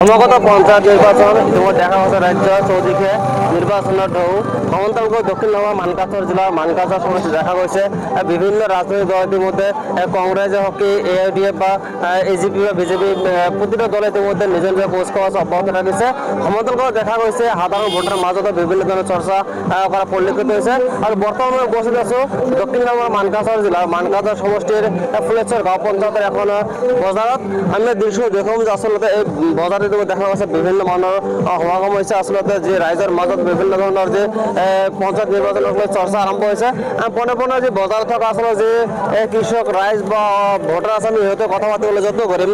সমাগত পঞ্চায়েত নিৰ্বাচন ইতিমধ্যে দেখা গেছে ৰাজ্য চৌদিকে নিৰ্বাচনেৰ ঢৌ সমান্তৰালকৈ দক্ষিণ নগাঁও মানকাছৰ জিলাৰ মানকাছৰ সমষ্টি দেখা গৈছে বিভিন্ন ৰাজনৈতিক দল ইতিমধ্যে কংগ্ৰেছে হওক AIDF বা AGP বা বিজেপি প্ৰতিটো দলে ইতিমধ্যে নিজৰ নিজৰ কুচকাৱাজ অব্যাহত ৰাখিছে সমান্তৰালকৈ দেখা গৈছে সাধাৰণ ভোটাৰৰ মাজত বিভিন্ন ধৰণৰ চৰ্চা কৰা পৰিলক্ষিত হৈছে আৰু বৰ্তমান উপস্থিত আছো দক্ষিণ নগাঁও মানকাছৰ জিলাৰ মানকাছৰ সমষ্টিৰ ফুলেশ্বৰ গাঁও পঞ্চায়তৰ এখন বজাৰত আমি দৃশ্য দেখুৱাম যে আচলতে এই বজাৰত দেখা গৈছে বিভিন্ন মানুহৰ সমাগম হৈছে আচলতে যি ৰাইজৰ মাজত বিভিন্ন ধৰণৰ যে পঞ্চায়ত নিৰ্বাচনক লৈ চৰ্চা আৰম্ভ হৈছে পোনে পোনে যি বজাৰত থকা আচলতে যি কৃষক ৰাইজ বা ভোটাৰ আছে আমি সিহঁতে কথা পাতিবলৈ যত্ন কৰিম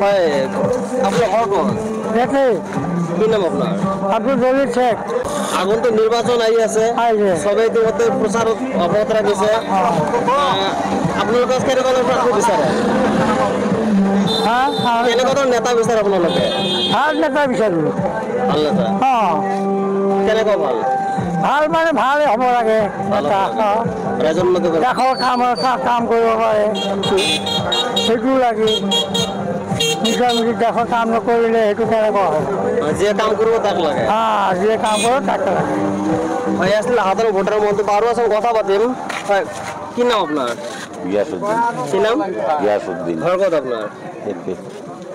হয় আপোনাৰ ঘৰ ক'ত কি নাম আপোনাৰ আব্দুল জলিল শেখ আগন্তুক নিৰ্বাচন আহি আছে চবেই ইতিমধ্যে প্ৰচাৰত অব্যাহত ৰাখিছে আপোনালোকে কেনেকুৱা প্ৰাৰ্থী বিচাৰে কেনেকুৱা নেতা বিচাৰে আপোনালোকে ভাল নেতা বিচাৰোঁ ভাল নেতা কেনেকুৱা ভাল ভাল মানে ভাল হ'ব লাগে ৰাইজৰ উন্নতি দেশৰ কাম কৰিব পাৰে সেইটো লাগে নিজৰ দেশৰ কাম নকৰিলে সেইটো কেনেকুৱা হ'ব যিয়ে কাম কৰিব তাক লাগে যিয়ে কাম কৰিব তাক লাগে ভাই আসলে হাজারো ভোটার মধ্যে আরও আছে কথা পাতিম কি নাম আপনার গিয়াসউদ্দিন কি নাম গিয়াসউদ্দিন ঘর কত আপনার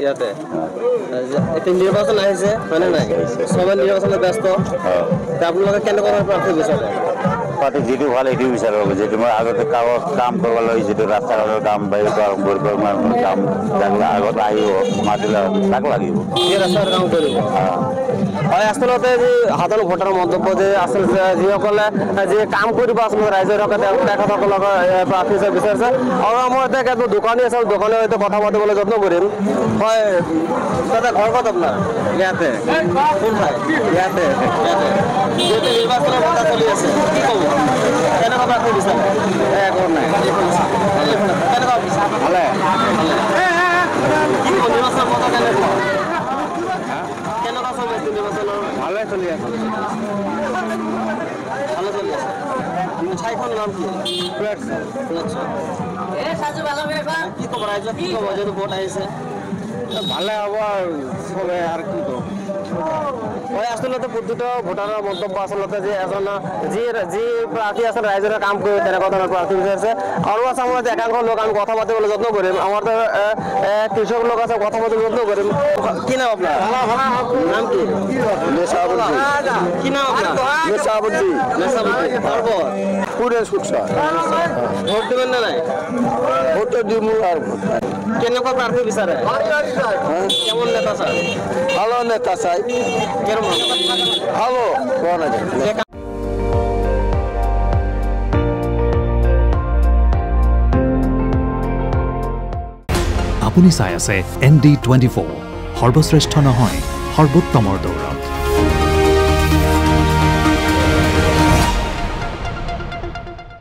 ইয়াতে এতিয়া নির্বাচন আহিছে হয়নে নাই সবাই নির্বাচনে ব্যস্ত আপোনালোকে কেনেকুৱা প্ৰাৰ্থী বিচাৰে পাৰ্টি যিটো ভাল সেইটো বিচাৰিব যিটো মই আগতে কাম কৰিবলৈ যিটো ৰাস্তা ঘাটৰ কাম বাহিৰত আৰম্ভ কৰিব মানুহৰ কাম তাক আগত আহিব মাতিলে তাক লাগিব এই ৰাস্তাৰ কাম কৰিব হয় আচলতে যি সাধাৰণ ভোটাৰৰ মন্তব্য যে আচলতে যিসকলে যি কাম কৰিব আচলতে ৰাইজৰ হকে তেখেতসকলক প্ৰাৰ্থী হিচাপে বিচাৰিছে আৰু আমাৰ এতিয়া দোকানী আছে দোকানী সৈতে কথা পাতিবলৈ যত্ন কৰিম হয় দাদা ঘৰ ক'ত আপোনাৰ ইয়াতে কোন ঠাই ইয়াতে যিহেতু নিৰ্বাচনৰ কথা চলি আছে কি ক'ব কেনেকুৱা প্ৰাৰ্থী বিচাৰে একো নাই কেনেকুৱা ভালে কি ক'ব নিৰ্বাচনৰ কথা কেনেকুৱা কেনেকুৱা চলি আছে নিৰ্বাচনৰ ভালে চলি আছে ভালে চলি আছে ঠাইখনৰ নাম কি কি ক'ব ৰাইজক কি ক'ব যিহেতু ভোট আহিছে ভালে হ'ব আৰু চবে আৰু কি ক'ব হয় আচলতে প্ৰতিটো ভোটাৰৰ মন্তব্য আচলতে যে এজন যি প্ৰাৰ্থী আছে ৰাইজৰ কাম কৰি তেনেকুৱা ধৰণৰ প্ৰাৰ্থী বিচাৰিছে আৰু আছে আমাৰ একাংশ লোক আমি কথা পাতিবলৈ যত্ন কৰিম আমাৰ কৃষক লোক আছে কথা পাতিবলৈ যত্ন কৰিম কি নাম আপোনাৰ নাম কি কি নাম আপোনাৰ ভোট দিবেন নে নাই ভোট দিম আৰু কেনেকুৱা প্ৰাৰ্থী বিচাৰে কেমন নেতা চাই ভালো নেতা চাই কেমন ভালো কোৱা নাযায় আপুনি চাই আছে ND24 সৰ্বশ্ৰেষ্ঠ নহয় সৰ্বোত্তমৰ দৌৰ